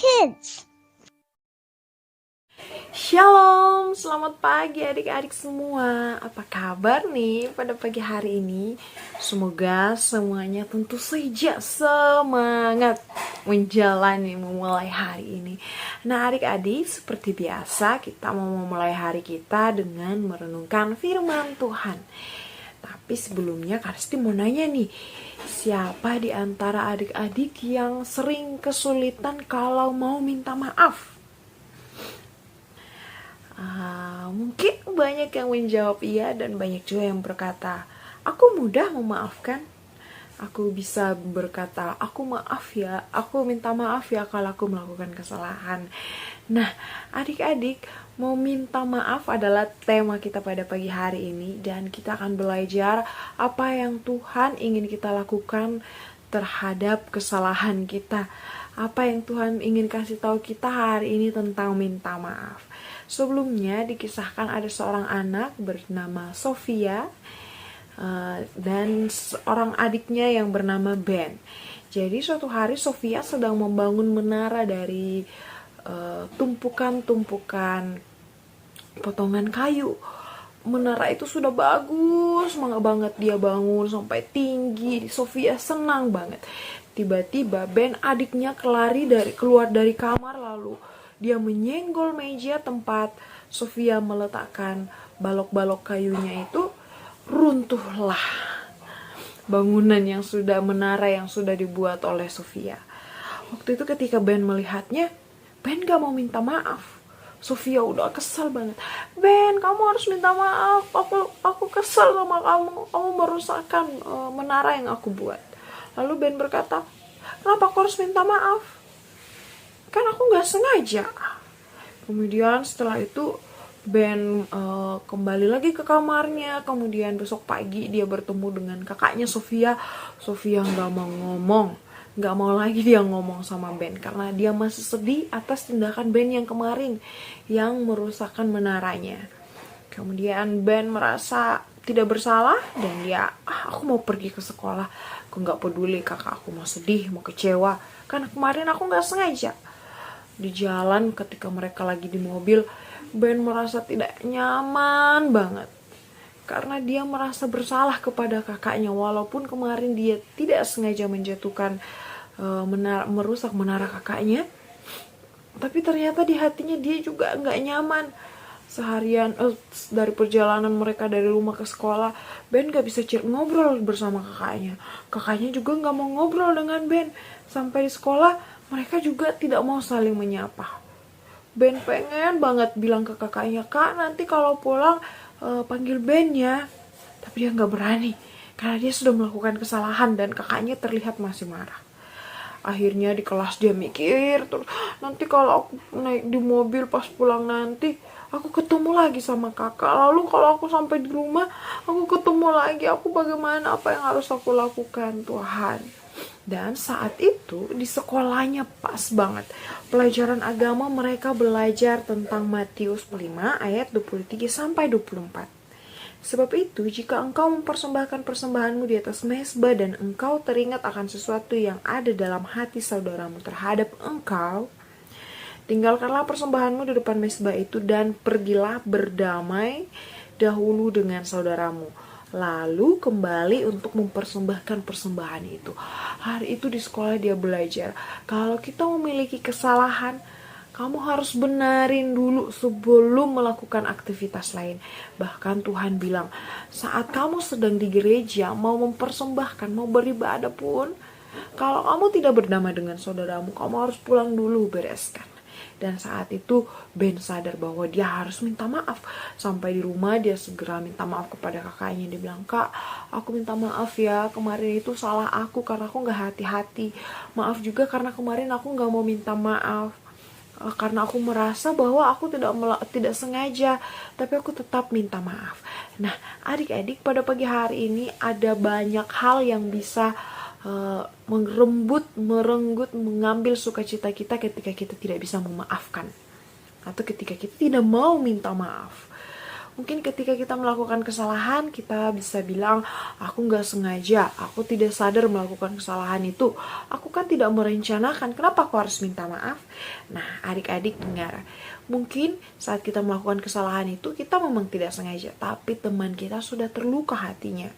kids. Shalom, selamat pagi adik-adik semua. Apa kabar nih pada pagi hari ini? Semoga semuanya tentu saja semangat memulai hari ini. Nah adik-adik, seperti biasa kita mau memulai hari kita dengan merenungkan firman Tuhan. Tapi sebelumnya Karsti mau nanya nih, siapa di antara adik-adik yang sering kesulitan kalau mau minta maaf? Mungkin banyak yang menjawab iya dan banyak juga yang berkata, aku mudah memaafkan. Aku bisa berkata, aku maaf ya, aku minta maaf ya kalau aku melakukan kesalahan. Nah, adik-adik, mau minta maaf adalah tema kita pada pagi hari ini. Dan kita akan belajar apa yang Tuhan ingin kita lakukan terhadap kesalahan kita. Apa yang Tuhan ingin kasih tahu kita hari ini tentang minta maaf. Sebelumnya dikisahkan ada seorang anak bernama Sofia dan seorang adiknya yang bernama Ben. Jadi suatu hari Sofia sedang membangun menara dari tumpukan-tumpukan potongan kayu. Menara itu sudah bagus banget dia bangun sampai tinggi. Sofia senang banget. Tiba-tiba Ben adiknya keluar dari kamar, lalu dia menyenggol meja tempat Sofia meletakkan balok-balok kayunya itu. Runtuhlah menara yang sudah dibuat oleh Sofia. Waktu itu ketika Ben melihatnya, Ben gak mau minta maaf. Sofia udah kesal banget. Ben, kamu harus minta maaf. Aku kesal sama kamu. Kamu merusakkan menara yang aku buat. Lalu Ben berkata, kenapa aku harus minta maaf? Kan aku gak sengaja. Kemudian setelah itu Ben kembali lagi ke kamarnya. Kemudian besok pagi dia bertemu dengan kakaknya Sofia. Sofia gak mau ngomong, gak mau lagi dia ngomong sama Ben karena dia masih sedih atas tindakan Ben yang kemarin yang merusakkan menaranya. Kemudian Ben merasa tidak bersalah dan dia, aku mau pergi ke sekolah. Aku gak peduli kakak aku mau sedih, mau kecewa, karena kemarin aku gak sengaja. Di jalan ketika mereka lagi di mobil, Ben merasa tidak nyaman banget karena dia merasa bersalah kepada kakaknya walaupun kemarin dia tidak sengaja menjatuhkan merusak menara kakaknya. Tapi ternyata di hatinya dia juga nggak nyaman. Seharian dari perjalanan mereka dari rumah ke sekolah, Ben gak bisa ngobrol bersama kakaknya. Kakaknya juga gak mau ngobrol dengan Ben. Sampai di sekolah mereka juga tidak mau saling menyapa. Ben pengen banget bilang ke kakaknya, kak nanti kalau pulang panggil Ben ya. Tapi dia gak berani karena dia sudah melakukan kesalahan dan kakaknya terlihat masih marah. Akhirnya di kelas dia mikir terus, nanti kalau aku naik di mobil pas pulang nanti aku ketemu lagi sama kakak. Lalu kalau aku sampai di rumah aku ketemu lagi, aku bagaimana, apa yang harus aku lakukan Tuhan. Dan saat itu di sekolahnya pas banget pelajaran agama, mereka belajar tentang Matius 5 ayat 23 sampai 24. Sebab itu, jika engkau mempersembahkan persembahanmu di atas mezbah dan engkau teringat akan sesuatu yang ada dalam hati saudaramu terhadap engkau, tinggalkanlah persembahanmu di depan mezbah itu dan pergilah berdamai dahulu dengan saudaramu. Lalu kembali untuk mempersembahkan persembahan itu. Hari itu di sekolah dia belajar, kalau kita memiliki kesalahan, kamu harus benarin dulu sebelum melakukan aktivitas lain. Bahkan Tuhan bilang, saat kamu sedang di gereja, mau mempersembahkan, mau beribadah pun, kalau kamu tidak berdamai dengan saudaramu, kamu harus pulang dulu bereskan. Dan saat itu Ben sadar bahwa dia harus minta maaf. Sampai di rumah dia segera minta maaf kepada kakaknya. Dia bilang, kak aku minta maaf ya, kemarin itu salah aku karena aku gak hati-hati. Maaf juga karena kemarin aku gak mau minta maaf karena aku merasa bahwa aku tidak sengaja, tapi aku tetap minta maaf. Nah adik-adik, pada pagi hari ini ada banyak hal yang bisa merenggut, mengambil sukacita kita ketika kita tidak bisa memaafkan atau ketika kita tidak mau minta maaf. Mungkin ketika kita melakukan kesalahan, kita bisa bilang, aku nggak sengaja, aku tidak sadar melakukan kesalahan itu. Aku kan tidak merencanakan, kenapa aku harus minta maaf? Nah, adik-adik dengar. Mungkin saat kita melakukan kesalahan itu, kita memang tidak sengaja, tapi teman kita sudah terluka hatinya.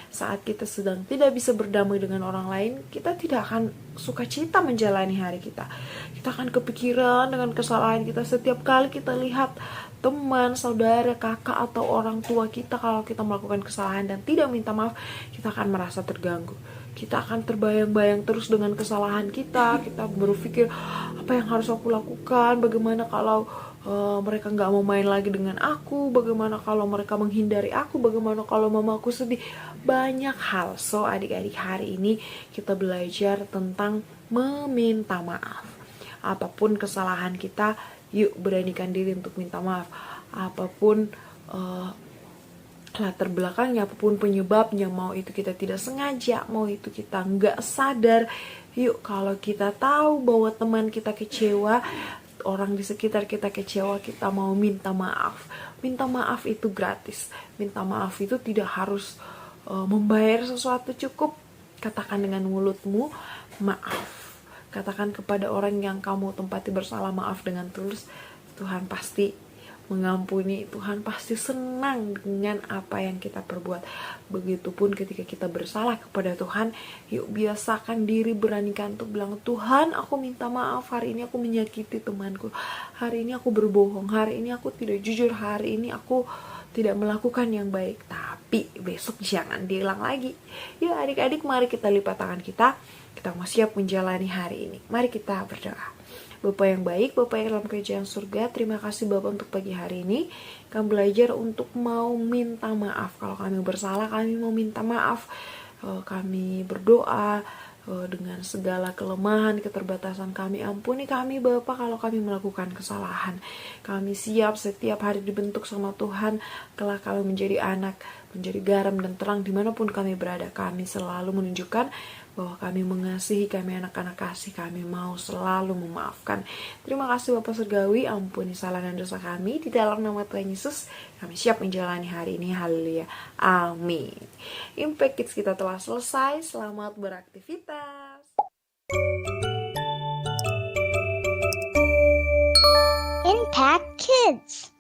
Saat kita sedang tidak bisa berdamai dengan orang lain, kita tidak akan sukacita menjalani hari kita. Kita akan kepikiran dengan kesalahan kita setiap kali kita lihat teman, saudara, kakak, atau orang tua kita kalau kita melakukan kesalahan dan tidak minta maaf, kita akan merasa terganggu. Kita akan terbayang-bayang terus dengan kesalahan kita. Kita berpikir, apa yang harus aku lakukan? Bagaimana kalau mereka nggak mau main lagi dengan aku? Bagaimana kalau mereka menghindari aku? Bagaimana kalau mamaku sedih? Banyak hal. So, adik-adik, hari ini kita belajar tentang meminta maaf. Apapun kesalahan kita, yuk beranikan diri untuk minta maaf. Apapun latar belakangnya, apapun penyebabnya, mau itu kita tidak sengaja, mau itu kita nggak sadar, yuk kalau kita tahu bahwa teman kita kecewa, orang di sekitar kita kecewa, kita mau minta maaf. Minta maaf itu gratis, minta maaf itu tidak harus membayar sesuatu, cukup katakan dengan mulutmu, maaf. Katakan kepada orang yang kamu tempati bersalah maaf dengan tulus. Tuhan pasti mengampuni, Tuhan pasti senang dengan apa yang kita perbuat. Begitupun ketika kita bersalah kepada Tuhan, yuk biasakan diri, beranikan untuk bilang, Tuhan aku minta maaf, hari ini aku menyakiti temanku, hari ini aku berbohong, hari ini aku tidak jujur, hari ini aku tidak melakukan yang baik. Tapi besok jangan diulang lagi. Yuk adik-adik, mari kita lipat tangan kita mau siap menjalani hari ini. Mari kita berdoa. Bapak yang baik, Bapak yang dalam kerajaan surga, terima kasih Bapak untuk pagi hari ini. Kami belajar untuk mau minta maaf. Kalau kami bersalah, kami mau minta maaf. Kami berdoa dengan segala kelemahan, keterbatasan kami. Ampuni kami Bapak kalau kami melakukan kesalahan. Kami siap setiap hari dibentuk sama Tuhan. Kelak kami menjadi anak, menjadi garam dan terang dimanapun kami berada. Kami selalu menunjukkan bahwa kami mengasihi, kami anak-anak kasih, kami mau selalu memaafkan. Terima kasih Bapak Surgawi, ampuni salah dan dosa kami. Di dalam nama Tuhan Yesus, kami siap menjalani hari ini. Haleluya. Amin. Impact Kids kita telah selesai. Selamat beraktivitas. Impact Kids.